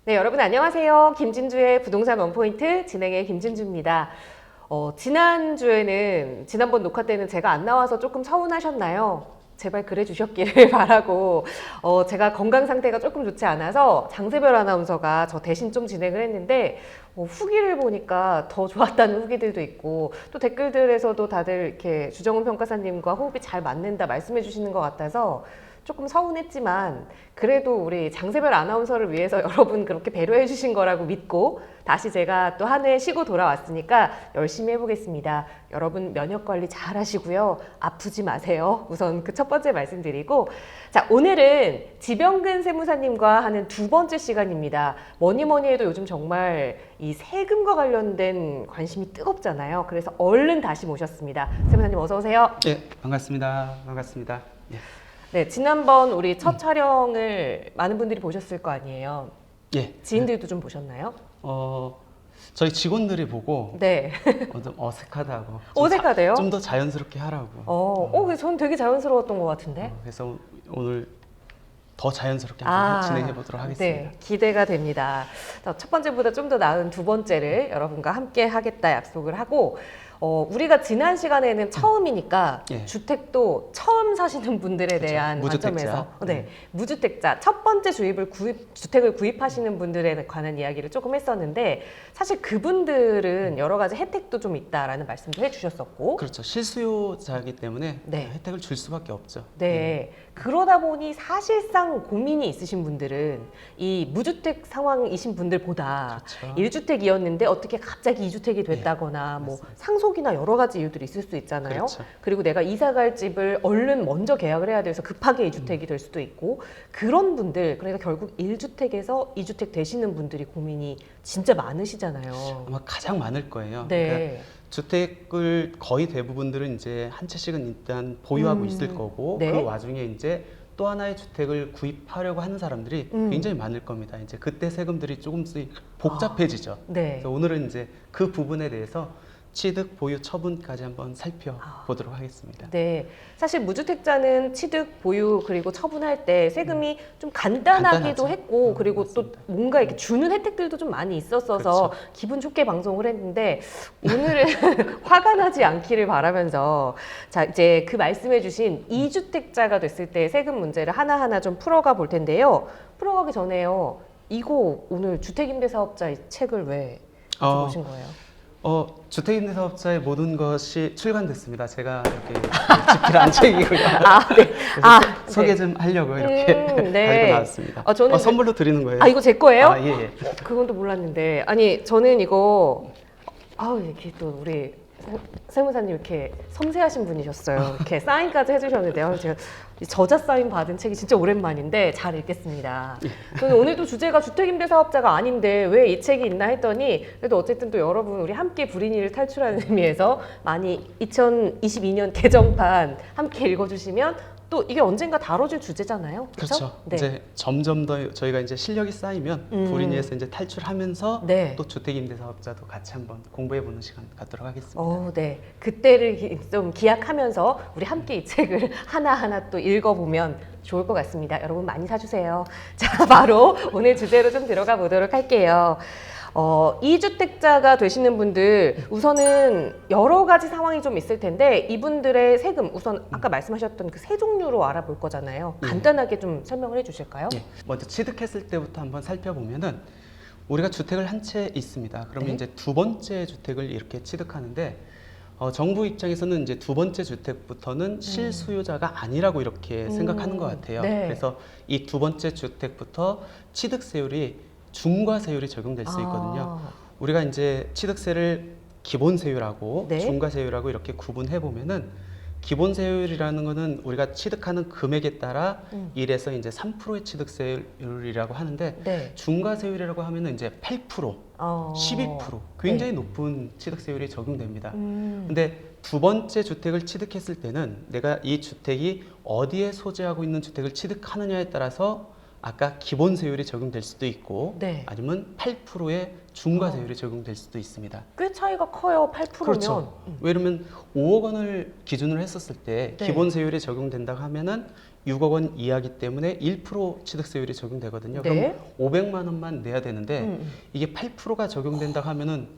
네, 여러분 안녕하세요. 김진주의 부동산 원포인트 진행의 김진주입니다. 지난번 녹화 때는 제가 안 나와서 조금 서운하셨나요? 제발 그래 주셨기를 바라고 제가 건강 상태가 조금 좋지 않아서 장세별 아나운서가 저 대신 좀 진행을 했는데 후기를 보니까 더 좋았다는 후기들도 있고 또 댓글들에서도 다들 이렇게 주정훈 평가사님과 호흡이 잘 맞는다 말씀해 주시는 것 같아서 조금 서운했지만 그래도 우리 장세별 아나운서를 위해서 여러분 그렇게 배려해 주신 거라고 믿고 다시 제가 또 한 해 쉬고 돌아왔으니까 열심히 해보겠습니다. 여러분 면역 관리 잘 하시고요. 아프지 마세요. 우선 그 첫 번째 말씀드리고 자, 오늘은 지병근 세무사님과 하는 두 번째 시간입니다. 뭐니 해도 요즘 정말 이 세금과 관련된 관심이 뜨겁잖아요. 그래서 얼른 다시 모셨습니다. 세무사님 어서 오세요. 네, 반갑습니다. 반갑습니다. 네. 네, 지난번 우리 첫 촬영을 많은 분들이 보셨을 거 아니에요. 예. 지인들도 좀 보셨나요? 저희 직원들이 보고 네. 좀 어색하다고. 어색하대요? 좀 더 자연스럽게 하라고. 그래서 저는 되게 자연스러웠던 것 같은데. 그래서 오늘 더 자연스럽게 한번 진행해 보도록 하겠습니다. 네, 기대가 됩니다. 첫 번째보다 좀 더 나은 두 번째를 여러분과 함께 하겠다 약속을 하고 우리가 지난 시간에는 처음이니까 예. 주택도 처음 사시는 분들에 대한 무주택자. 관점에서 무주택자 첫 번째 주택을 구입하시는 분들에 관한 이야기를 조금 했었는데 사실 그분들은 여러 가지 혜택도 좀 있다라는 말씀도 해주셨었고 그렇죠. 실수요자이기 때문에 네. 혜택을 줄 수밖에 없죠. 네. 그러다 보니 사실상 고민이 있으신 분들은 이 무주택 상황이신 분들보다 그렇죠. 1주택이었는데 어떻게 갑자기 2주택이 됐다거나 뭐 상속이나 여러 가지 이유들이 있을 수 있잖아요. 그렇죠. 그리고 내가 이사 갈 집을 얼른 먼저 계약을 해야 돼서 급하게 2주택이 될 수도 있고 그런 분들 그러니까 결국 1주택에서 2주택 되시는 분들이 고민이 진짜 많으시잖아요. 아마 가장 많을 거예요. 네. 그러니까 주택을 거의 대부분들은 이제 한 채씩은 일단 보유하고 있을 거고 네. 그 와중에 이제 또 하나의 주택을 구입하려고 하는 사람들이 굉장히 많을 겁니다. 이제 그때 세금들이 조금씩 복잡해지죠. 네. 그래서 오늘은 이제 그 부분에 대해서 취득, 보유, 처분까지 한번 살펴보도록 하겠습니다. 네, 사실 무주택자는 취득, 보유 그리고 처분할 때 세금이 좀 간단하기도 간단하죠. 했고 그리고 맞습니다. 또 뭔가 이렇게 주는 혜택들도 좀 많이 있었어서 그렇죠. 기분 좋게 방송을 했는데 오늘은 화가 나지 않기를 바라면서 자 이제 그 말씀해주신 2주택자가 됐을 때 세금 문제를 하나하나 좀 풀어가 볼 텐데요. 풀어가기 전에요. 이거 오늘 주택임대사업자 이 책을 왜 가져오신 거예요? 주택임대사업자의 모든 것이 출간됐습니다. 제가 이렇게 집필한 책이고요. 네. 소개 좀 하려고 이렇게 가지고 나왔습니다. 저는 선물로 드리는 거예요. 이거 제 거예요? 예. 그건 또 몰랐는데 아니 저는 이거 이렇게 또 우리 세무사님 이렇게 섬세하신 분이셨어요. 이렇게 사인까지 해주셨는데요. 제가 저자 사인 받은 책이 진짜 오랜만인데 잘 읽겠습니다. 저는 오늘도 주제가 주택임대사업자가 아닌데 왜 이 책이 있나 했더니 그래도 어쨌든 또 여러분 우리 함께 불이익을 탈출하는 의미에서 많이 2022년 개정판 함께 읽어주시면 또 이게 언젠가 다뤄질 주제잖아요. 그렇죠. 네. 이제 점점 더 저희가 이제 실력이 쌓이면 불인이에서 이제 탈출하면서 네. 또 주택임대사업자도 같이 한번 공부해보는 시간 갖도록 하겠습니다. 네. 그때를 좀 기약하면서 우리 함께 이 책을 하나하나 또 읽어보면 좋을 것 같습니다. 여러분 많이 사주세요. 자, 바로 오늘 주제로 좀 들어가 보도록 할게요. 2주택자가 되시는 분들 우선은 여러 가지 상황이 좀 있을 텐데 이분들의 세금 우선 아까 말씀하셨던 그 세 종류로 알아볼 거잖아요. 간단하게 좀 설명을 해주실까요? 예. 먼저 취득했을 때부터 한번 살펴보면은 우리가 주택을 한 채 있습니다. 그러면 네. 이제 두 번째 주택을 이렇게 취득하는데 정부 입장에서는 이제 두 번째 주택부터는 실수요자가 아니라고 이렇게 생각하는 것 같아요. 네. 그래서 이 두 번째 주택부터 취득세율이 중과세율이 적용될 수 있거든요. 우리가 이제 취득세를 기본세율하고 네. 중과세율하고 이렇게 구분해 보면은 기본세율이라는 거는 우리가 취득하는 금액에 따라 1에서 이제 3%의 취득세율이라고 하는데 네. 중과세율이라고 하면은 이제 8%, 12% 굉장히 높은 취득세율이 적용됩니다. 근데 두 번째 주택을 취득했을 때는 내가 이 주택이 어디에 소재하고 있는 주택을 취득하느냐에 따라서 아까 기본세율이 적용될 수도 있고 네. 아니면 8%의 중과세율이 적용될 수도 있습니다. 꽤 차이가 커요. 8%면. 그렇죠. 왜냐면 5억 원을 기준으로 했었을 때 네. 기본세율이 적용된다고 하면은 6억 원 이하기 때문에 1% 취득세율이 적용되거든요. 네. 그럼 500만 원만 내야 되는데 이게 8%가 적용된다 하면은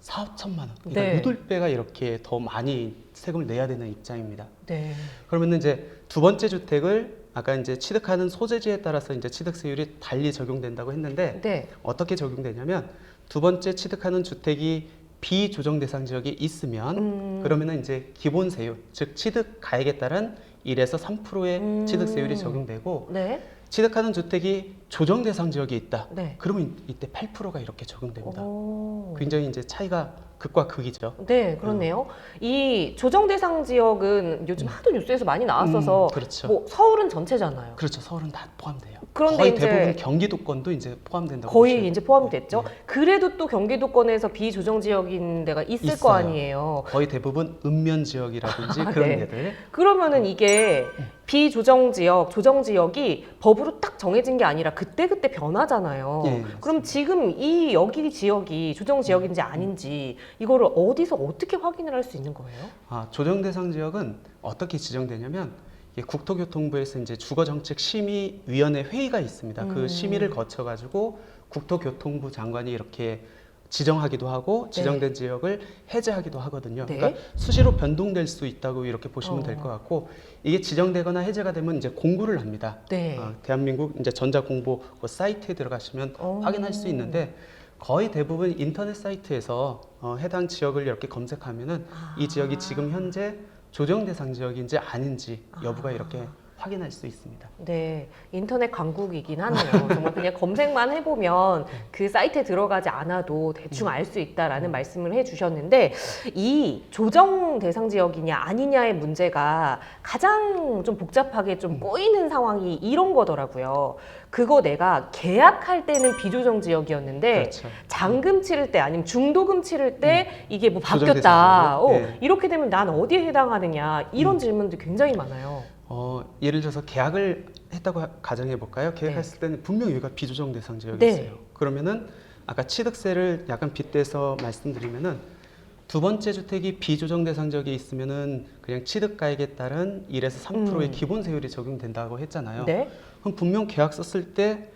4천만 원. 그러니까 네. 8배가 이렇게 더 많이 세금을 내야 되는 입장입니다. 네. 그러면 이제 두 번째 주택을 아까 이제 취득하는 소재지에 따라서 이제 취득세율이 달리 적용된다고 했는데 네. 어떻게 적용되냐면 두 번째 취득하는 주택이 비조정 대상 지역에 있으면 그러면은 이제 기본 세율, 즉 취득 가액에 따른 1에서 3%의 취득세율이 적용되고 네. 취득하는 주택이 조정 대상 지역에 있다. 네. 그러면 이때 8%가 이렇게 적용됩니다. 오. 굉장히 이제 차이가 극과 극이죠. 네, 그렇네요. 이 조정 대상 지역은 요즘 하도 뉴스에서 많이 나왔어서 그렇죠. 뭐 서울은 전체잖아요. 그렇죠. 서울은 다 포함돼요. 그런데 거의 이제 대부분 경기도권도 이제 포함된다고 거의 보시면 이제 포함이 됐죠. 네. 그래도 또 경기도권에서 비조정 지역인 데가 있을 거 있어요. 아니에요. 거의 대부분 읍면 지역이라든지 아, 그런 네. 데들. 그러면은 이게 비조정 지역, 조정 지역이 법으로 딱 정해진 게 아니라 그때그때 변하잖아요. 예, 그럼 지금 이 여기 지역이 조정 지역인지 아닌지 이거를 어디서 어떻게 확인을 할 수 있는 거예요? 아, 조정 대상 지역은 어떻게 지정되냐면 이게 국토교통부에서 이제 주거정책심의위원회 회의가 있습니다. 그 심의를 거쳐 가지고 국토교통부 장관이 이렇게 지정하기도 하고 지정된 지역을 해제하기도 하거든요. 네. 그러니까 수시로 변동될 수 있다고 이렇게 보시면 될 것 같고 이게 지정되거나 해제가 되면 이제 공고를 합니다. 네. 대한민국 이제 전자공보 그 사이트에 들어가시면 확인할 수 있는데 거의 대부분 인터넷 사이트에서 해당 지역을 이렇게 검색하면은 이 지역이 지금 현재 조정 대상 지역인지 아닌지 여부가 이렇게 확인할 수 있습니다. 네, 인터넷 강국이긴 하네요. 정말 그냥 검색만 해보면 그 사이트에 들어가지 않아도 대충 알 수 있다라는 말씀을 해주셨는데 이 조정 대상 지역이냐 아니냐의 문제가 가장 좀 복잡하게 좀 꼬이는 상황이 이런 거더라고요. 그거 내가 계약할 때는 비조정 지역이었는데 그렇죠. 잔금 치를 때 아니면 중도금 치를 때 이게 뭐 조정 바뀌었다. 대상 지역이요? 네. 이렇게 되면 난 어디에 해당하느냐 이런 질문도 굉장히 많아요. 예를 들어서 계약을 했다고 가정해 볼까요? 계약했을 때는 분명히 여기가 비조정 대상 지역이 네. 있어요. 그러면은 아까 취득세를 약간 빗대서 말씀드리면은 두 번째 주택이 비조정 대상 지역에 있으면은 그냥 취득가액에 따른 1에서 3%의 기본 세율이 적용된다고 했잖아요. 네. 그럼 분명 계약 썼을 때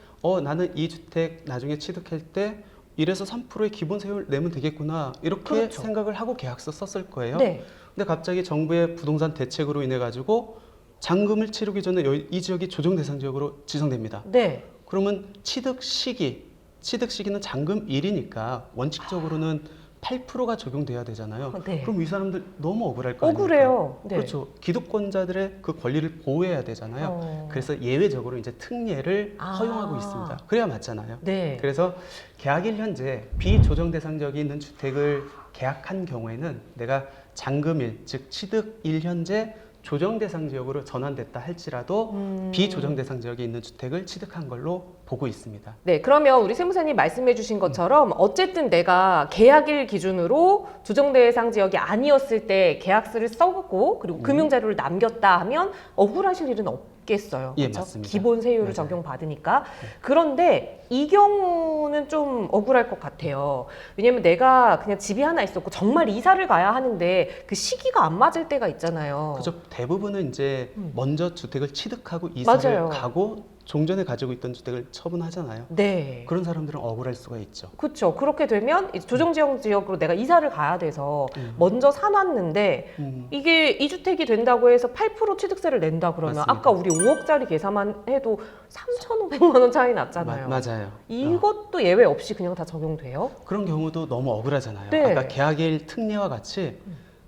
나는 이 주택 나중에 취득할 때 1에서 3%의 기본 세율 내면 되겠구나 이렇게 그렇죠. 생각을 하고 계약서 썼을 거예요. 네. 근데 갑자기 정부의 부동산 대책으로 인해 가지고 잔금을 치르기 전에 이 지역이 조정 대상 지역으로 지정됩니다. 네. 그러면 취득 시기는 잔금일이니까 원칙적으로는 8%가 적용돼야 되잖아요. 네. 그럼 이 사람들 너무 억울할 거 아닙니까? 억울해요. 네. 그렇죠. 기득권자들의 그 권리를 보호해야 되잖아요. 그래서 예외적으로 이제 특례를 허용하고 있습니다. 그래야 맞잖아요. 네. 그래서 계약일 현재 비조정 대상 지역에 있는 주택을 계약한 경우에는 내가 잔금일, 즉 취득일 현재 조정 대상 지역으로 전환됐다 할지라도 비조정 대상 지역에 있는 주택을 취득한 걸로 보고 있습니다. 네, 그러면 우리 세무사님 말씀해 주신 것처럼 어쨌든 내가 계약일 기준으로 조정 대상 지역이 아니었을 때 계약서를 써고 그리고 금융자료를 남겼다 하면 억울하실 일은 없겠어요. 예, 그렇죠? 맞습니다. 기본 세율을 맞아요. 적용받으니까. 그런데 이 경우는 좀 억울할 것 같아요. 왜냐면 내가 그냥 집이 하나 있었고 정말 이사를 가야 하는데 그 시기가 안 맞을 때가 있잖아요. 그죠. 대부분은 이제 먼저 주택을 취득하고 이사를 맞아요. 가고 종전에 가지고 있던 주택을 처분하잖아요. 네. 그런 사람들은 억울할 수가 있죠. 그렇죠. 그렇게 되면 이제 조정지역 지역으로 내가 이사를 가야 돼서 먼저 사놨는데 이게 2주택이 된다고 해서 8% 취득세를 낸다 그러면 맞습니다. 아까 우리 5억짜리 계산만 해도 3,500만 원 차이 났잖아요. 맞아요. 이것도 예외 없이 그냥 다 적용돼요? 그런 경우도 너무 억울하잖아요. 네. 아까 계약일 특례와 같이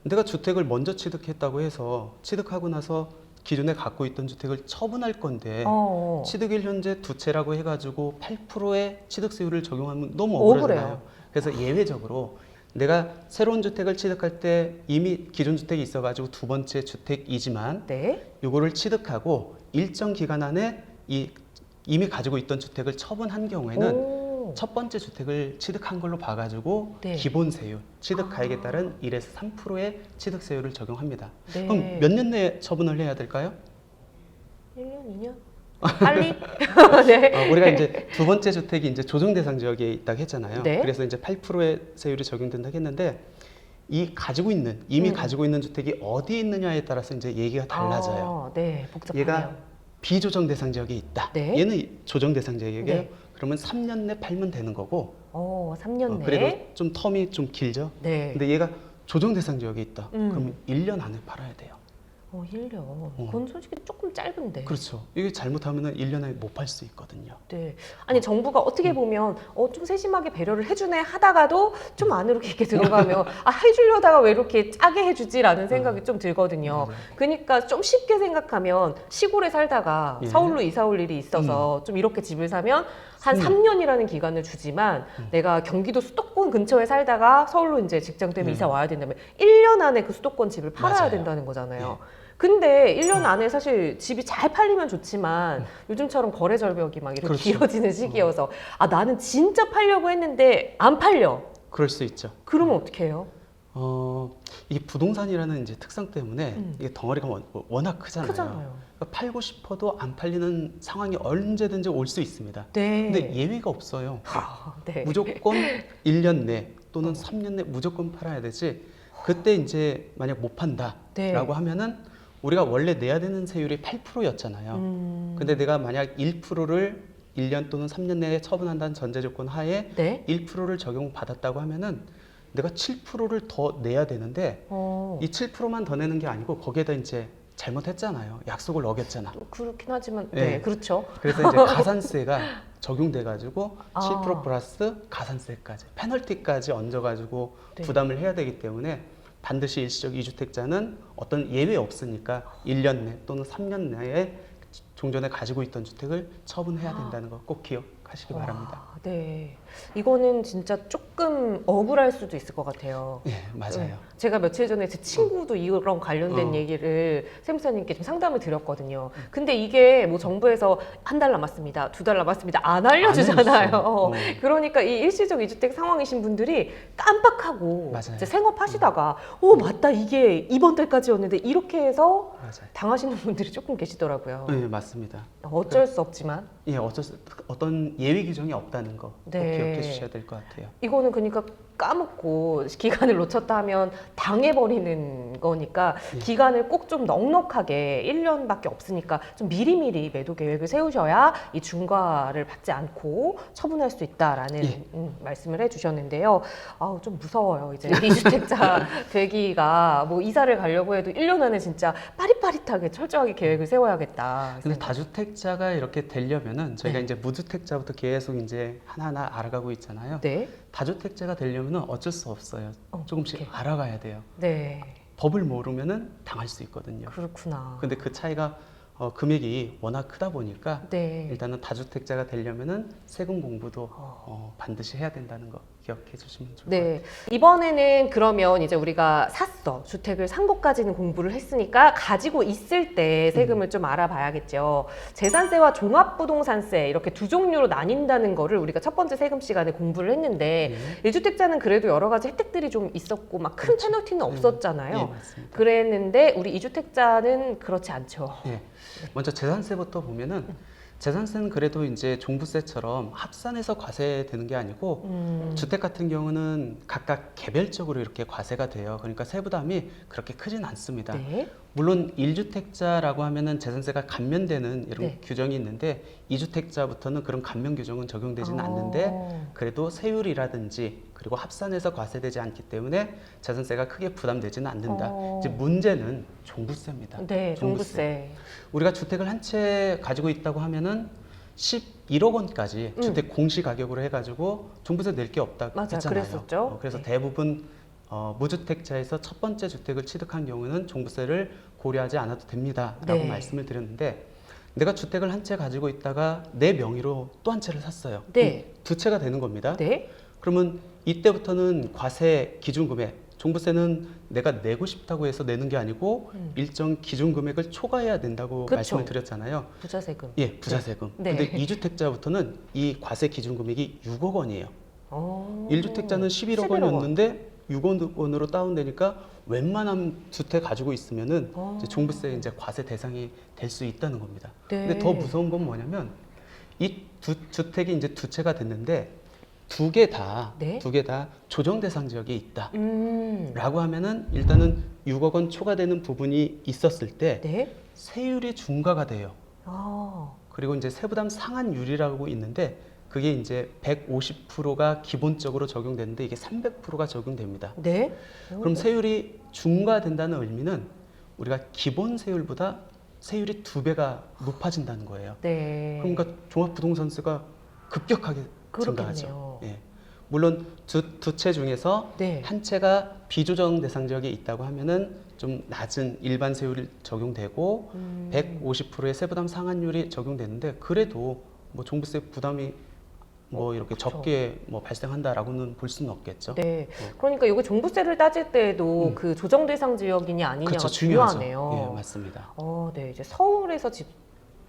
내가 주택을 먼저 취득했다고 해서 취득하고 나서 기존에 갖고 있던 주택을 처분할 건데 취득일 현재 두 채라고 해가지고 8%의 취득세율을 적용하면 너무 억울하잖아요. 억울해요. 그래서 예외적으로 내가 새로운 주택을 취득할 때 이미 기존 주택이 있어가지고 두 번째 주택이지만 네. 이거를 취득하고 일정 기간 안에 이미 가지고 있던 주택을 처분한 경우에는 오. 첫 번째 주택을 취득한 걸로 봐가지고 네. 기본 세율, 취득 가액에 따른 1에서 3%의 취득 세율을 적용합니다. 네. 그럼 몇 년 내에 처분을 해야 될까요? 1년, 2년? 빨리? 네. 우리가 이제 두 번째 주택이 이제 조정 대상 지역에 있다고 했잖아요. 네. 그래서 이제 8%의 세율이 적용된다고 했는데 이 이미 가지고 있는 주택이 어디에 있느냐에 따라서 이제 얘기가 달라져요. 네, 복잡하네요. 얘가 비조정 대상 지역에 있다. 네. 얘는 조정 대상 지역이에요. 네. 그러면 3년 내 팔면 되는 거고. 3년 내. 그래도 좀 텀이 좀 길죠. 네. 근데 얘가 조정 대상 지역에 있다. 그러면 1년 안에 팔아야 돼요. 1년. 그건 솔직히 조금 짧은데. 그렇죠. 이게 잘못하면은 1년 안에 못 팔 수 있거든요. 네. 아니 정부가 어떻게 보면 좀 세심하게 배려를 해주네 하다가도 좀 안으로 깊게 들어가면 해주려다가 왜 이렇게 짜게 해주지라는 생각이 좀 들거든요. 맞아요. 그러니까 좀 쉽게 생각하면 시골에 살다가 예. 서울로 이사 올 일이 있어서 좀 이렇게 집을 사면 한 3년이라는 기간을 주지만 내가 경기도 수도권 근처에 살다가 서울로 이제 직장 때문에 이사 와야 된다면 1년 안에 그 수도권 집을 팔아야 맞아요. 된다는 거잖아요. 예. 근데 1년 안에 사실 집이 잘 팔리면 좋지만 요즘처럼 거래 절벽이 막 이렇게 그렇죠. 길어지는 시기여서 나는 진짜 팔려고 했는데 안 팔려. 그럴 수 있죠. 그러면 어떻게 해요? 이게 부동산이라는 이제 특성 때문에 이게 덩어리가 워낙 크잖아요. 크잖아요. 그러니까 팔고 싶어도 안 팔리는 상황이 언제든지 올 수 있습니다. 네. 근데 예외가 없어요. 네. 무조건 1년 내 또는 3년 내 무조건 팔아야 되지. 그때 이제 만약 못 판다라고 네. 하면은 우리가 원래 내야 되는 세율이 8%였잖아요. 근데 내가 만약 1%를 1년 또는 3년 내에 처분한다는 전제 조건 하에 네. 1%를 적용받았다고 하면은 내가 7%를 더 내야 되는데 이 7%만 더 내는 게 아니고 거기에다 이제 잘못했잖아요. 약속을 어겼잖아. 또 그렇긴 하지만 네. 네, 그렇죠. 그래서 이제 가산세가 적용돼 가지고 7% 아. 플러스 가산세까지 페널티까지 얹어 가지고 네. 부담을 해야 되기 때문에 반드시 일시적 이주택자는 어떤 예외 없으니까 1년 내 또는 3년 내에 종전에 가지고 있던 주택을 처분해야 된다는 거 꼭 기억하시기 바랍니다. 네. 이거는 진짜 조금 억울할 수도 있을 것 같아요. 네, 맞아요. 제가 며칠 전에 제 친구도 이런 관련된 어. 얘기를 세무사님께 좀 상담을 드렸거든요. 근데 이게 뭐 정부에서 한 달 남았습니다, 2달 남았습니다 안 알려주잖아요. 알려주죠. 그러니까 이 일시적 이주택 상황이신 분들이 깜빡하고 맞아요. 이제 생업하시다가 맞다 이게 이번 달까지였는데 이렇게 해서 맞아요. 당하시는 분들이 조금 계시더라고요. 네, 맞습니다. 어쩔 수 없지만 예, 어떤 예외 규정이 없다는 거 꼭 네. 기억해 주셔야 될 것 같아요. 이거는 그러니까 까먹고 기간을 놓쳤다 하면 당해버리는 거니까 기간을 꼭 좀 넉넉하게 1년밖에 없으니까 좀 미리미리 매도 계획을 세우셔야 이 중과를 받지 않고 처분할 수 있다라는 예. 말씀을 해주셨는데요. 좀 무서워요. 이제 이주택자 되기가 뭐 이사를 가려고 해도 1년 안에 진짜 빠릿빠릿하게 철저하게 계획을 세워야겠다. 근데 다주택자가 이렇게 되려면은 저희가 네. 이제 무주택자부터 계속 이제 하나하나 알아가고 있잖아요. 네. 다주택자가 되려면은 어쩔 수 없어요. 조금씩 어떡해. 알아가야 돼요. 네. 법을 모르면은 당할 수 있거든요. 그렇구나. 근데 그 차이가 금액이 워낙 크다 보니까 네. 일단은 다주택자가 되려면은 세금 공부도 반드시 해야 된다는 거 기억해 주시면 좋을 것 같아요. 네. 이번에는 그러면 이제 우리가 주택을 산 것까지는 공부를 했으니까 가지고 있을 때 세금을 좀 알아봐야겠죠. 재산세와 종합부동산세 이렇게 두 종류로 나뉜다는 거를 우리가 첫 번째 세금 시간에 공부를 했는데 네. 1주택자는 그래도 여러 가지 혜택들이 좀 있었고 막 큰 그렇죠. 페널티는 없었잖아요. 예, 맞습니다. 그랬는데 우리 2주택자는 그렇지 않죠. 예. 먼저 재산세부터 보면은 재산세는 그래도 이제 종부세처럼 합산해서 과세되는 게 아니고 주택 같은 경우는 각각 개별적으로 이렇게 과세가 돼요. 그러니까 세부담이 그렇게 크진 않습니다. 네. 물론 1주택자라고 하면은 재산세가 감면되는 이런 네. 규정이 있는데 2주택자부터는 그런 감면 규정은 적용되지는 않는데 그래도 세율이라든지 그리고 합산해서 과세되지 않기 때문에 재산세가 크게 부담되지는 않는다. 이제 문제는 종부세입니다. 네, 종부세. 우리가 주택을 한 채 가지고 있다고 하면은 11억 원까지 주택 공시 가격으로 해가지고 종부세 낼 게 없다고 맞아요. 했잖아요. 그랬었죠. 그래서 네. 대부분 무주택자에서 첫 번째 주택을 취득한 경우는 종부세를 고려하지 않아도 됩니다라고 네. 말씀을 드렸는데 내가 주택을 한 채 가지고 있다가 내 명의로 또 한 채를 샀어요. 네. 그럼 두 채가 되는 겁니다. 네. 그러면 이때부터는 과세 기준 금액, 종부세는 내가 내고 싶다고 해서 내는 게 아니고 일정 기준 금액을 초과해야 된다고 그쵸. 말씀을 드렸잖아요. 부자세금. 예, 부자세금. 네. 근데 2주택자부터는 이 과세 기준 금액이 6억 원이에요. 1주택자는 11억 11억 원. 원이었는데 6억 원으로 다운되니까 웬만한 주택 가지고 있으면은 이제 종부세 이제 과세 대상이 될 수 있다는 겁니다. 네. 근데 더 무서운 건 뭐냐면 이 주택이 이제 두 채가 됐는데 두 개 다 네. 조정 대상 지역에 있다라고 하면은 일단은 6억 원 초과되는 부분이 있었을 때 네. 세율이 중과가 돼요. 아. 그리고 이제 세부담 상한율이라고 있는데 그게 이제 150%가 기본적으로 적용되는데 이게 300%가 적용됩니다. 네. 그럼 세율이 중과된다는 의미는 우리가 기본 세율보다 세율이 2배가 높아진다는 거예요. 네. 그러니까 종합부동산세가 급격하게 그렇겠네요. 증가하죠. 예. 물론 두 채 중에서 네. 한 채가 비조정 대상 지역에 있다고 하면은 좀 낮은 일반 세율이 적용되고 150%의 세부담 상한율이 적용되는데 그래도 뭐 종부세 부담이 뭐 이렇게 그쵸. 적게 뭐 발생한다라고는 볼 수는 없겠죠. 네. 그러니까 이거 종부세를 따질 때에도 그 조정 대상 지역이냐 아니냐가 그렇죠. 중요하네요. 예, 맞습니다. 네. 이제 서울에서 집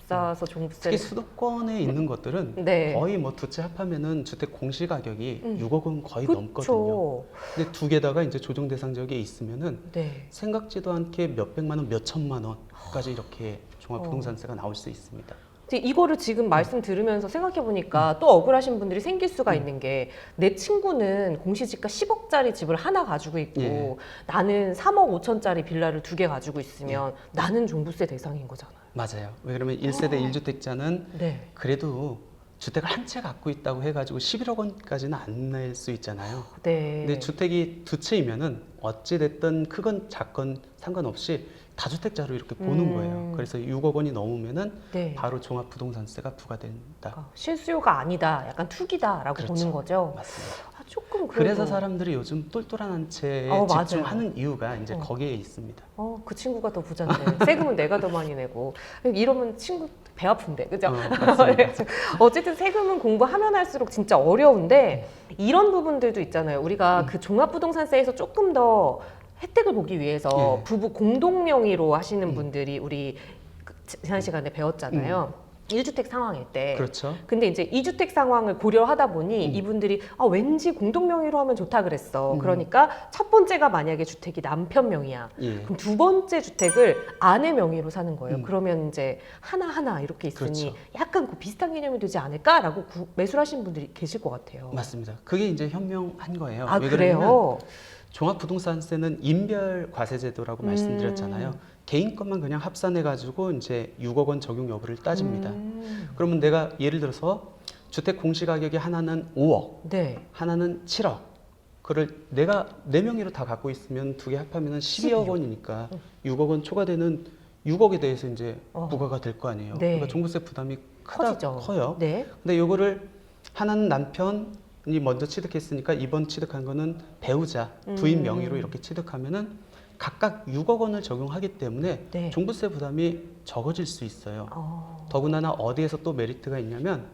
사서 특히 종부세를 수도권에 있는 것들은 네. 거의 뭐 두 채 합하면은 주택 공시 가격이 6억 원 거의 그쵸. 넘거든요. 근데 두 개다가 이제 조정 대상 지역에 있으면은 네. 생각지도 않게 몇 백만 원, 몇 천만 원까지 이렇게 종합부동산세가 나올 수 있습니다. 이제 이거를 지금 말씀 들으면서 생각해 보니까 또 억울하신 분들이 생길 수가 있는 게 내 친구는 공시지가 10억짜리 집을 하나 가지고 있고 예. 나는 3억 5천짜리 빌라를 2개 가지고 있으면 나는 종부세 대상인 거잖아요. 맞아요. 왜 그러면 1세대 1주택자는 네. 그래도 주택을 한 채 갖고 있다고 해가지고 11억 원까지는 안 낼 수 있잖아요. 네. 근데 주택이 두 채이면은 어찌 됐든 크건 작건 상관없이 다주택자로 이렇게 보는 거예요. 그래서 6억 원이 넘으면은 네. 바로 종합부동산세가 부과된다. 그러니까 실수요가 아니다, 약간 투기다라고 그렇죠. 보는 거죠. 맞습니다. 조금 그래서 그래도 사람들이 요즘 똘똘한 한 채에 맞아요. 집중하는 이유가 이제 거기에 있습니다. 그 친구가 더 부자인데 세금은 내가 더 많이 내고 이러면 친구 배 아픈데 그죠? 맞습니다. 어쨌든 세금은 공부하면 할수록 진짜 어려운데 이런 부분들도 있잖아요. 우리가 그 종합부동산세에서 조금 더 혜택을 보기 위해서 예. 부부 공동 명의로 하시는 분들이 우리 지난 시간에 배웠잖아요. 1주택 상황일 때. 그렇죠. 근데 이제 2주택 상황을 고려하다 보니 이분들이 왠지 공동 명의로 하면 좋다 그랬어. 그러니까 첫 번째가 만약에 주택이 남편 명의야. 예. 그럼 두 번째 주택을 아내 명의로 사는 거예요. 그러면 이제 하나하나 이렇게 있으니 그렇죠. 약간 그 비슷한 개념이 되지 않을까라고 매수하신 분들이 계실 것 같아요. 맞습니다. 그게 이제 현명한 거예요. 아, 왜 그러냐면 그래요? 종합부동산세는 인별 과세제도라고 말씀드렸잖아요. 개인 것만 그냥 합산해가지고 이제 6억 원 적용 여부를 따집니다. 그러면 내가 예를 들어서 주택 공시가격이 하나는 5억, 네. 하나는 7억. 그를 내가 네 명의로 다 갖고 있으면 두 개 합하면 12억 원이니까 6억 원 초과되는 6억에 대해서 이제 부과가 될 거 아니에요. 네. 그러니까 종부세 부담이 커지죠. 커요. 네. 근데 요거를 하나는 남편이 먼저 취득했으니까 이번 취득한 거는 배우자, 부인 명의로 이렇게 취득하면은 각각 6억 원을 적용하기 때문에 네. 종부세 부담이 적어질 수 있어요. 더군다나 어디에서 또 메리트가 있냐면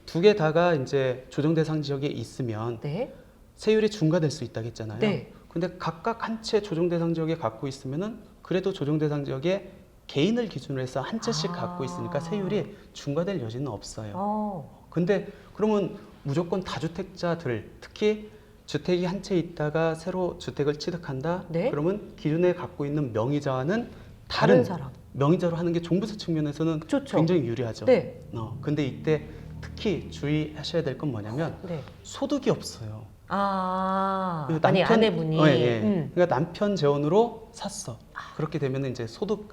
두 개 다가 이제 조정 대상 지역에 있으면 네. 세율이 중과될 수 있다고 했잖아요. 네. 근데 각각 한 채 조정 대상 지역에 갖고 있으면은 그래도 조정 대상 지역에 개인을 기준으로 해서 한 채씩 갖고 있으니까 세율이 중과될 여지는 없어요. 근데 그러면 무조건 다주택자들, 특히 주택이 한 채 있다가 새로 주택을 취득한다? 네. 그러면 기존에 갖고 있는 명의자와는 다른 다른 사람. 명의자로 하는 게 종부세 측면에서는 좋죠. 굉장히 유리하죠. 네. 근데 이때 특히 주의하셔야 될 건 뭐냐면 네. 소득이 없어요. 아니 남편- 아내분이 그러니까 남편 재원으로 샀어. 그렇게 되면 이제 소득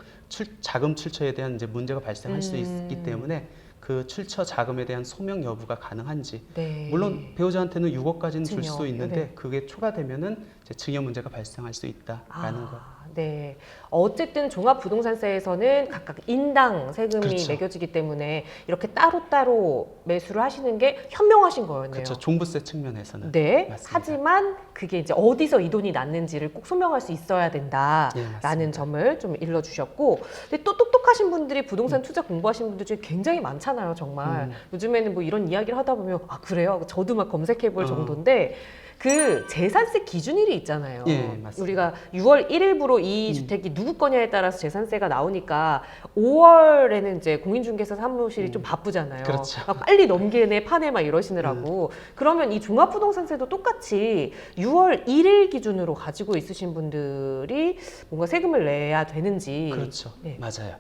자금 출처에 대한 이제 문제가 발생할 수 있기 때문에 그 출처 자금에 대한 소명 여부가 가능한지. 네. 물론 배우자한테는 6억까지는 줄 수 증여, 있는데 네. 그게 초과되면은 이제 증여 문제가 발생할 수 있다라는 거. 네. 어쨌든 종합부동산세에서는 각각 인당 세금이 그렇죠. 매겨지기 때문에 이렇게 따로따로 매수를 하시는 게 현명하신 거였네요. 그렇죠. 종부세 측면에서는. 네. 맞습니다. 하지만 그게 이제 어디서 이 돈이 났는지를 꼭 소명할 수 있어야 된다라는 예, 맞습니다. 점을 좀 일러주셨고, 근데 또 똑똑하신 분들이 부동산 투자 공부하시는 분들 중에 굉장히 많잖아요, 정말. 요즘에는 뭐 이런 이야기를 하다 보면 그래요? 저도 막 검색해볼 정도인데. 그 재산세 기준일이 있잖아요. 예, 맞습니다. 우리가 6월 1일부로 이 주택이 누구 거냐에 따라서 재산세가 나오니까 5월에는 이제 공인중개사 사무실이 좀 바쁘잖아요. 그렇죠. 막 빨리 넘기네 파네 막 이러시느라고. 그러면 이 종합부동산세도 똑같이 6월 1일 기준으로 가지고 있으신 분들이 뭔가 세금을 내야 되는지. 그렇죠. 네. 맞아요.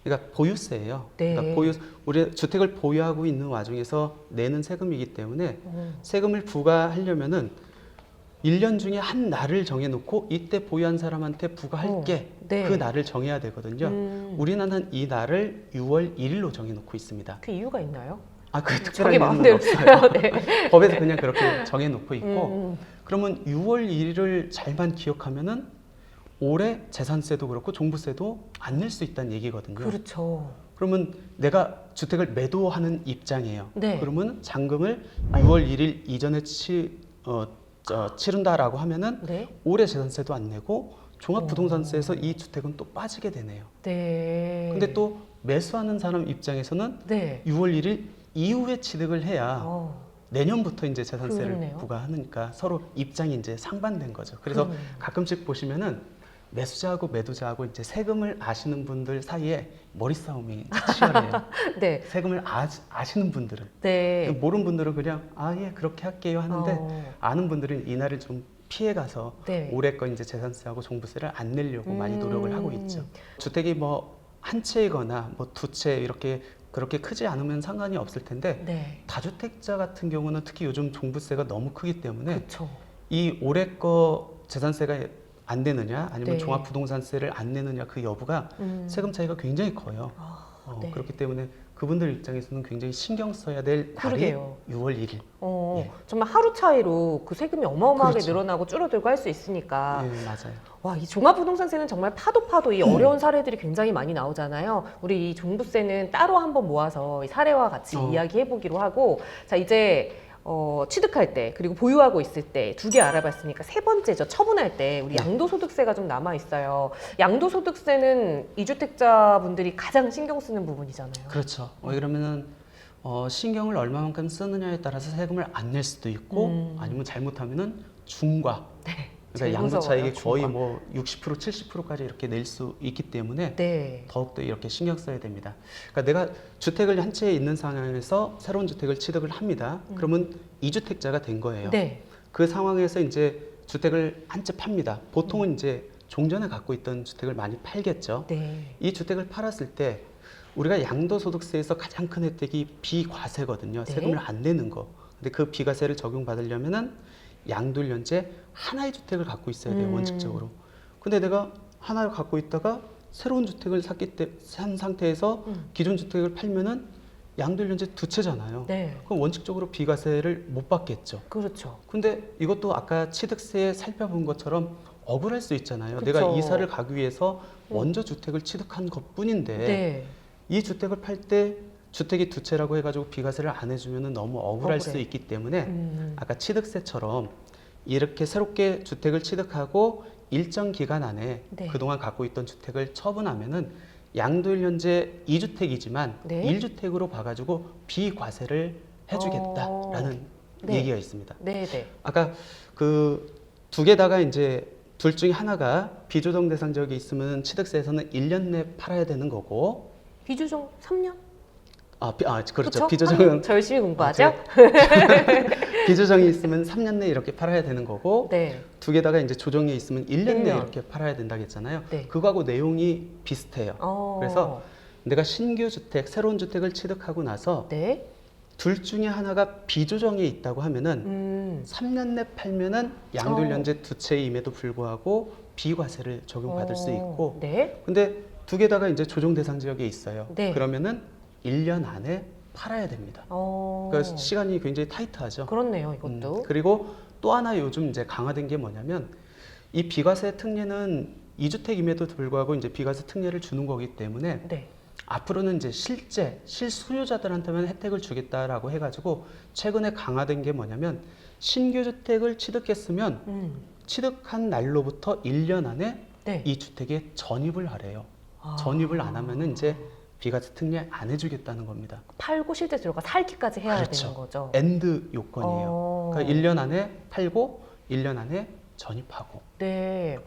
그러니까 보유세예요. 네. 그러니까 우리 주택을 보유하고 있는 와중에서 내는 세금이기 때문에 세금을 부과하려면은 1년 중에 한 날을 정해놓고 이때 보유한 사람한테 부과할게 네. 그 날을 정해야 되거든요. 우리나라는 이 날을 6월 1일로 정해놓고 있습니다. 그 이유가 있나요? 그 자기 특별한 이유는 마음대로 없어요. 네. 법에서 그냥 그렇게 정해놓고 있고 그러면 6월 1일을 잘만 기억하면은 올해 재산세도 그렇고 종부세도 안 낼 수 있다는 얘기거든요. 그렇죠. 그러면 내가 주택을 매도하는 입장이에요. 네. 그러면 잔금을 6월 1일 이전에 치른다라고 하면은 네. 올해 재산세도 안 내고 종합부동산세에서 이 주택은 또 빠지게 되네요. 네. 근데 또 매수하는 사람 입장에서는 네. 6월 1일 이후에 취득을 해야 어. 내년부터 이제 재산세를 그렇네요. 부과하니까 서로 입장이 이제 상반된 거죠. 그래서 그러네요. 가끔씩 보시면은 매수자하고 매도자하고 이제 세금을 아시는 분들 사이에 머리 싸움이 치열해요. 네. 세금을 아시는 분들은 네. 모르는 분들은 그냥 예 그렇게 할게요 하는데 어. 아는 분들은 이날을 좀 피해 가서 네. 올해 거 이제 재산세하고 종부세를 안 내려고 많이 노력을 하고 있죠. 주택이 뭐 한 채이거나 뭐 두 채 이렇게 그렇게 크지 않으면 상관이 없을 텐데 네. 다주택자 같은 경우는 특히 요즘 종부세가 너무 크기 때문에 그렇죠. 이 올해 거 재산세가 안 내느냐 아니면 네. 종합부동산세를 안 내느냐 그 여부가 세금 차이가 굉장히 커요. 네. 그렇기 때문에 그분들 입장에서는 굉장히 신경 써야 될 날이 그러게요. 6월 1일. 예. 정말 하루 차이로 그 세금이 어마어마하게 그렇죠. 늘어나고 줄어들고 할 수 있으니까. 네, 맞아요. 와, 이 종합부동산세는 정말 파도 이 어려운 사례들이 굉장히 많이 나오잖아요. 우리 이 종부세는 따로 한번 모아서 이 사례와 같이 이야기해보기로 하고, 자, 이제 취득할 때 그리고 보유하고 있을 때 두 개 알아봤으니까 세 번째죠. 처분할 때 우리 양도소득세가 좀 남아 있어요. 양도소득세는 이주택자분들이 가장 신경 쓰는 부분이잖아요. 그렇죠. 그러면은 신경을 얼마만큼 쓰느냐에 따라서 세금을 안 낼 수도 있고 아니면 잘못하면은 중과 제일 그러니까 양도 무서워요, 차익이 거의 중과. 뭐 60% 70%까지 이렇게 낼 수 있기 때문에 네. 더욱더 이렇게 신경 써야 됩니다. 그러니까 내가 주택을 한 채에 있는 상황에서 새로운 주택을 취득을 합니다. 그러면 이주택자가 된 거예요. 네. 그 상황에서 이제 주택을 한 채 팝니다. 보통은 이제 종전에 갖고 있던 주택을 많이 팔겠죠. 네. 이 주택을 팔았을 때 우리가 양도소득세에서 가장 큰 혜택이 비과세거든요. 네. 세금을 안 내는 거. 근데 그 비과세를 적용받으려면은 양도일연제 하나의 주택을 갖고 있어야 돼요. 원칙적으로. 근데 내가 하나를 갖고 있다가 새로운 주택을 산 상태에서 기존 주택을 팔면은 양도일연제 두 채잖아요. 네. 그럼 원칙적으로 비과세를 못 받겠죠. 그렇죠. 근데 이것도 아까 취득세에 살펴본 것처럼 억울할 수 있잖아요. 그쵸. 내가 이사를 가기 위해서 먼저 주택을 취득한 것뿐인데 네. 이 주택을 팔 때 주택이 두 채라고 해가지고 비과세를 안 해주면 너무 억울할 억울해. 수 있기 때문에 아까 취득세처럼 이렇게 새롭게 주택을 취득하고 일정 기간 안에 네. 그동안 갖고 있던 주택을 처분하면은 양도일 현재 2주택이지만 네. 1주택으로 봐가지고 비과세를 해주겠다라는 네. 얘기가 있습니다. 네, 네. 아까 그 두 개다가 이제 둘 중에 하나가 비조정 대상 지역에 있으면 취득세에서는 1년 내 팔아야 되는 거고 비조정 3년? 그렇죠. 그쵸? 비조정은 저 열심히 공부하죠? 비조정이 있으면 3년 내에 이렇게 팔아야 되는 거고 네. 두 개다가 이제 조정이 있으면 1년 내에 1년. 이렇게 팔아야 된다고 했잖아요. 네. 그거하고 내용이 비슷해요. 그래서 내가 신규 주택, 새로운 주택을 취득하고 나서 네. 둘 중에 하나가 비조정에 있다고 하면은 3년 내 팔면은 양도일연제 두 채임에도 불구하고 비과세를 적용받을 수 있고 네. 근데 두 개다가 이제 조정 대상 지역에 있어요. 네. 그러면은 1년 안에 팔아야 됩니다. 그러니까 시간이 굉장히 타이트하죠. 그렇네요, 이것도. 그리고 또 하나 요즘 이제 강화된 게 뭐냐면 이 비과세 특례는 2주택임에도 불구하고 이제 비과세 특례를 주는 거기 때문에 네. 앞으로는 이제 실수요자들한테만 혜택을 주겠다라고 해가지고 최근에 강화된 게 뭐냐면 신규 주택을 취득했으면 취득한 날로부터 1년 안에 네. 이 주택에 전입을 하래요. 전입을 안 하면은 이제 비과세 특례 안 해주겠다는 겁니다. 팔고 실제 들어가 살기까지 해야 그렇죠. 되는 거죠. 엔드 요건이에요. 그러니까 1년 안에 팔고 1년 안에 전입하고. 네.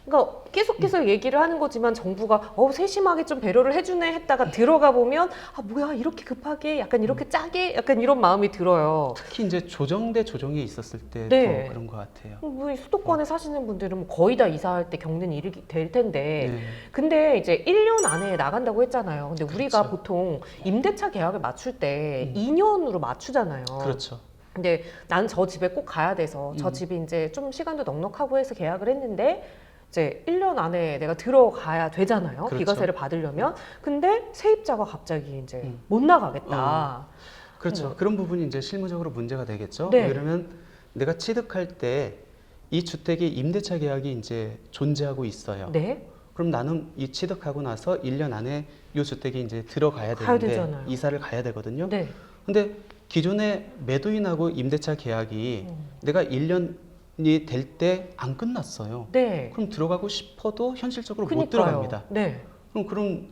그러니까 계속 얘기를 하는 거지만 정부가 세심하게 좀 배려를 해주네 했다가 들어가 보면 아 뭐야 이렇게 급하게 약간 이렇게 짜게 약간 이런 마음이 들어요. 특히 이제 조정 대 조정이 있었을 때 네. 더 그런 것 같아요. 뭐 수도권에 사시는 분들은 거의 다 이사할 때 겪는 일이 될 텐데 네. 근데 이제 1년 안에 나간다고 했잖아요. 근데 우리가 그렇죠. 보통 임대차 계약을 맞출 때 嗯 2년으로 맞추잖아요. 그렇죠. 근데 난 저 집에 꼭 가야 돼서 저 음. 집이 이제 좀 시간도 넉넉하고 해서 계약을 했는데 이제 1년 안에 내가 들어가야 되잖아요. 그렇죠. 비과세를 받으려면. 근데 세입자가 갑자기 이제 음. 못 나가겠다. 그렇죠. 그런 부분이 이제 실무적으로 문제가 되겠죠. 네. 그러면 내가 취득할 때 이 주택의 임대차 계약이 이제 존재하고 있어요. 네. 그럼 나는 이 취득하고 나서 1년 안에 이 주택에 이제 들어가야 가야 되는데 되잖아요. 이사를 가야 되거든요. 네. 근데 기존의 매도인하고 임대차 계약이 내가 1년이 될 때 안 끝났어요. 네. 그럼 들어가고 싶어도 현실적으로 못 그러니까요. 들어갑니다. 네. 그럼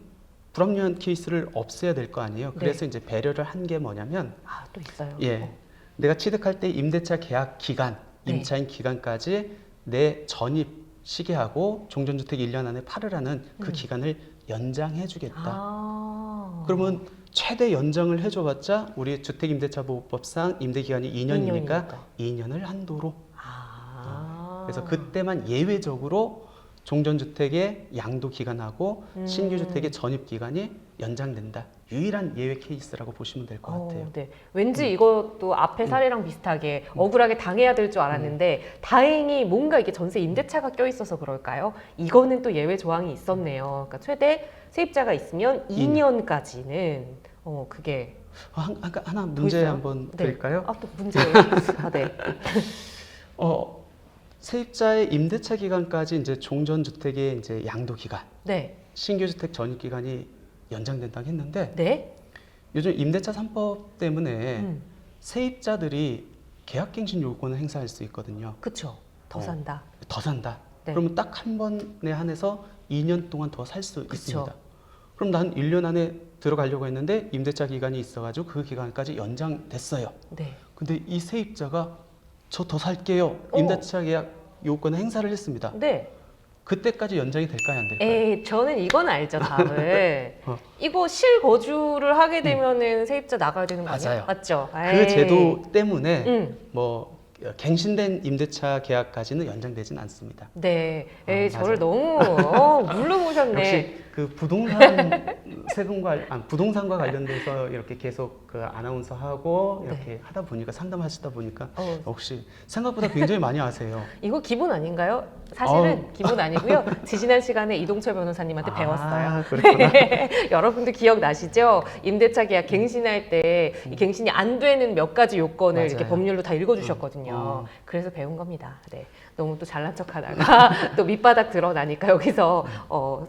불합리한 케이스를 없애야 될 거 아니에요. 네. 그래서 이제 배려를 한 게 뭐냐면 아, 또 있어요. 예. 내가 취득할 때 임대차 계약 기간, 네. 임차인 기간까지 내 전입 시기하고 종전주택 1년 안에 팔으라는 그 기간을 연장해 주겠다. 아. 그러면 최대 연장을 해줘봤자 우리 주택임대차보호법상 임대기간이 2년이니까 2년을 한도로. 아. 그래서 그때만 예외적으로 종전주택의 양도 기간하고 신규 주택의 전입 기간이 연장된다. 유일한 예외 케이스라고 보시면 될 것 같아요. 네. 왠지 이것도 앞에 사례랑 비슷하게 억울하게 당해야 될 줄 알았는데 다행히 뭔가 이게 전세 임대차가 껴 있어서 그럴까요? 이거는 또 예외 조항이 있었네요. 그러니까 최대 세입자가 있으면 2년까지는 그게 하나 문제 있어요? 한번 네. 드릴까요? 아, 또 문제. 아, 네. 세입자의 임대차 기간까지 이제 종전주택의 이제 양도 기간, 네. 신규 주택 전입 기간이 연장된다고 했는데 네. 요즘 임대차 3법 때문에 음. 세입자들이 계약갱신 요건을 행사할 수 있거든요. 그쵸. 더 어. 산다. 더 산다. 네. 그러면 딱 한 번에 한해서 2년 동안 더 살 수 그쵸. 있습니다. 그럼 난 1년 안에 들어가려고 했는데 임대차 기간이 있어가지고 그 기간까지 연장됐어요. 네. 근데 이 세입자가 저 더 살게요. 임대차 계약 요건을 행사를 했습니다. 네. 그때까지 연장이 될까요, 안 될까요? 에이, 저는 이건 알죠, 답을. 어. 이거 실거주를 하게 되면은 세입자 나가야 되는 거 아니에요? 맞아요. 맞죠? 그 에이. 제도 때문에 음. 뭐 갱신된 임대차 계약까지는 연장되진 않습니다. 네. 에이, 맞아요. 저를 너무 물러보셨네. 역시 그 부동산 부동산과 관련돼서 이렇게 계속 그 아나운서 하고 이렇게 하다 보니까 상담하시다 보니까 역시 생각보다 굉장히 많이 아세요. 이거 기본 아닌가요? 사실은 기본 아니고요. 지지난 시간에 이동철 변호사님한테 배웠어요. 그렇구나. 여러분들 기억나시죠? 임대차 계약 갱신할 때 이 갱신이 안 되는 몇 가지 요건을 맞아요. 이렇게 법률로 다 읽어주셨거든요. 어. 그래서 배운 겁니다. 네. 너무 또 잘난 척하다가 또 밑바닥 드러나니까 여기서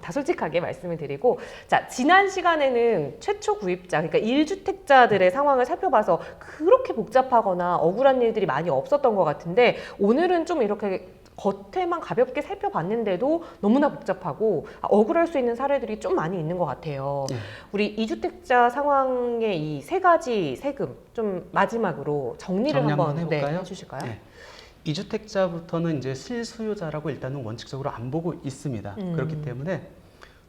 다 솔직하게 말씀을 드리고 자 지난 시간에는 최초 구입자 그러니까 1주택자들의 상황을 살펴봐서 그렇게 복잡하거나 억울한 일들이 많이 없었던 것 같은데 오늘은 좀 이렇게 겉에만 가볍게 살펴봤는데도 너무나 복잡하고 억울할 수 있는 사례들이 좀 많이 있는 것 같아요. 우리 2주택자 상황의 이 세 가지 세금 좀 마지막으로 정리를 한번 해볼까요? 해주실까요? 네. 2주택자부터는 이제 실수요자라고 일단은 원칙적으로 안 보고 있습니다. 그렇기 때문에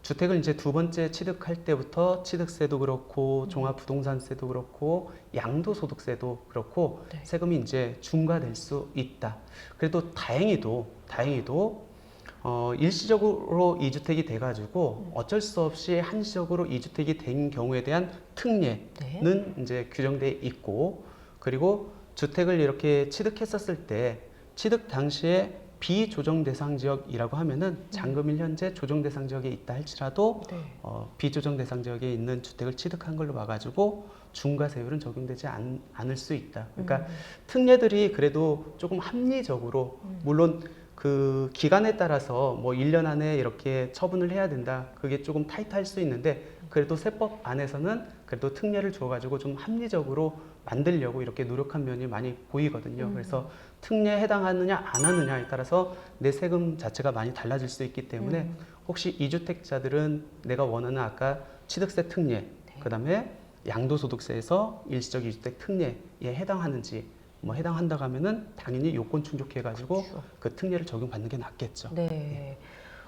주택을 이제 두 번째 취득할 때부터 취득세도 그렇고 종합부동산세도 그렇고 양도소득세도 그렇고 네. 세금이 이제 중과될 수 있다. 그래도 다행히도 일시적으로 2주택이 돼가지고 어쩔 수 없이 한시적으로 2주택이 된 경우에 대한 특례는 이제 규정돼 있고 그리고 주택을 이렇게 취득했었을 때 취득 당시에 비조정 대상 지역이라고 하면은 잔금일 현재 조정 대상 지역에 있다 할지라도 비조정 대상 지역에 있는 주택을 취득한 걸로 봐가지고 중과세율은 적용되지 않을 수 있다. 그러니까 특례들이 그래도 조금 합리적으로 물론 그 기간에 따라서 뭐 1년 안에 이렇게 처분을 해야 된다. 그게 조금 타이트할 수 있는데 그래도 세법 안에서는 그래도 특례를 줘가지고 좀 합리적으로 만들려고 이렇게 노력한 면이 많이 보이거든요. 그래서 특례에 해당하느냐 안 하느냐에 따라서 내 세금 자체가 많이 달라질 수 있기 때문에 혹시 2주택자들은 내가 원하는 아까 취득세 특례, 그다음에 양도소득세에서 일시적 2주택 특례에 해당하는지 뭐 해당한다고 하면은 당연히 요건 충족해가지고 그 특례를 적용받는 게 낫겠죠. 네.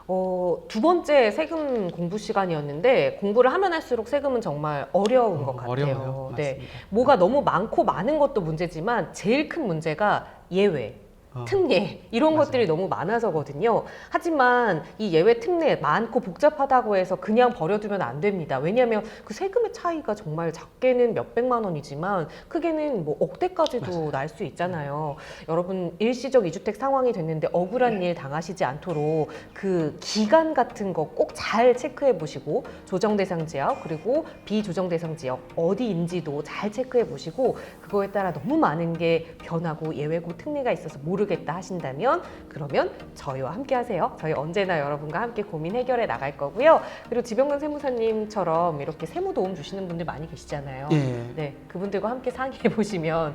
두 번째 세금 공부 시간이었는데 공부를 하면 할수록 세금은 정말 어려운 것 같아요. 어려워요. 네. 맞습니다. 뭐가 너무 많고 많은 것도 문제지만 제일 큰 문제가 예외. 특례 이런 맞아요. 것들이 너무 많아서거든요. 하지만 이 예외 특례 많고 복잡하다고 해서 그냥 버려두면 안 됩니다. 왜냐하면 그 세금의 차이가 정말 작게는 몇백만 원이지만 크게는 뭐 억대까지도 날 수 있잖아요. 여러분 일시적 이주택 상황이 됐는데 억울한 일 당하시지 않도록 그 기간 같은 거 꼭 잘 체크해 보시고 조정 대상 지역 그리고 비조정 대상 지역 어디인지도 잘 체크해 보시고 그거에 따라 너무 많은 게 변하고 예외고 특례가 있어서 모르겠다 하신다면 그러면 저희와 함께 하세요. 저희 언제나 여러분과 함께 고민 해결해 나갈 거고요. 그리고 지병관 세무사님처럼 이렇게 세무 도움 주시는 분들 많이 계시잖아요. 예. 네, 그분들과 함께 상의해 보시면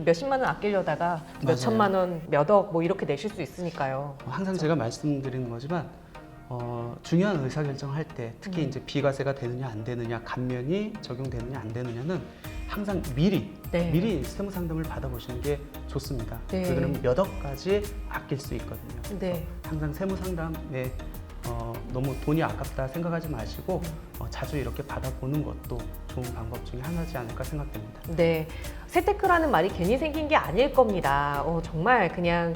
몇십만 원 아끼려다가 몇 맞아요. 천만 원, 몇 억 뭐 이렇게 내실 수 있으니까요. 항상 제가 말씀드리는 거지만 중요한 의사결정을 할 때 특히 이제 비과세가 되느냐 안 되느냐 감면이 적용되느냐 안 되느냐는 항상 미리 세무상담을 받아보시는 게 좋습니다. 네. 그러면 몇 억까지 아낄 수 있거든요. 네. 항상 세무상담에 너무 돈이 아깝다 생각하지 마시고 자주 이렇게 받아보는 것도 좋은 방법 중에 하나지 않을까 생각됩니다. 네, 세테크라는 말이 괜히 생긴 게 아닐 겁니다. 정말 그냥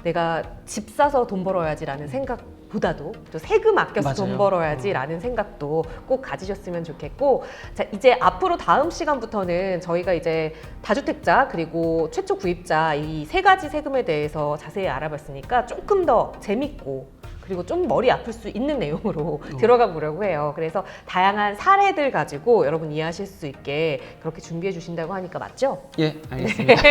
내가 집 사서 돈 벌어야지라는 생각보다도 또 세금 아껴서 돈 맞아요. 벌어야지라는 생각도 꼭 가지셨으면 좋겠고, 자 이제 앞으로 다음 시간부터는 저희가 이제 다주택자 그리고 최초 구입자 이 세 가지 세금에 대해서 자세히 알아봤으니까 조금 더 재밌고 그리고 좀 머리 아플 수 있는 내용으로 들어가 보려고 해요. 그래서 다양한 사례들 가지고 여러분 이해하실 수 있게 그렇게 준비해 주신다고 하니까 맞죠? 예, 알겠습니다.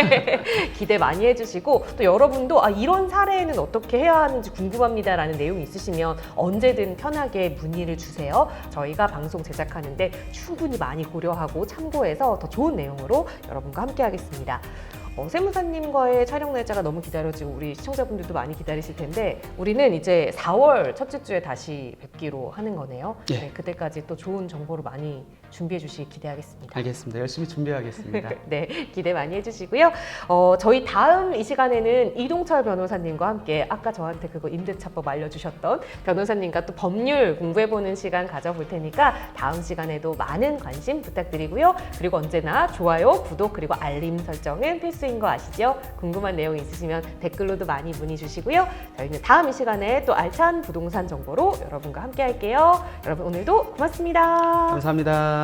기대 많이 해주시고 또 여러분도 이런 사례는 어떻게 해야 하는지 궁금합니다라는 내용이 있으시면 언제든 편하게 문의를 주세요. 저희가 방송 제작하는데 충분히 많이 고려하고 참고해서 더 좋은 내용으로 여러분과 함께 하겠습니다. 세무사님과의 촬영 날짜가 너무 기다려지고 우리 시청자분들도 많이 기다리실 텐데 우리는 이제 4월 첫째 주에 다시 뵙기로 하는 거네요. 예. 네, 그때까지 또 좋은 정보를 많이 준비해 주시기 기대하겠습니다. 알겠습니다. 열심히 준비하겠습니다. 네, 기대 많이 해주시고요. 저희 다음 이 시간에는 이동철 변호사님과 함께 아까 저한테 그거 임대차법 알려주셨던 변호사님과 또 법률 공부해보는 시간 가져볼 테니까 다음 시간에도 많은 관심 부탁드리고요. 그리고 언제나 좋아요, 구독 그리고 알림 설정은 필수인 거 아시죠? 궁금한 내용 있으시면 댓글로도 많이 문의 주시고요. 저희는 다음 이 시간에 또 알찬 부동산 정보로 여러분과 함께 할게요. 여러분 오늘도 고맙습니다. 감사합니다.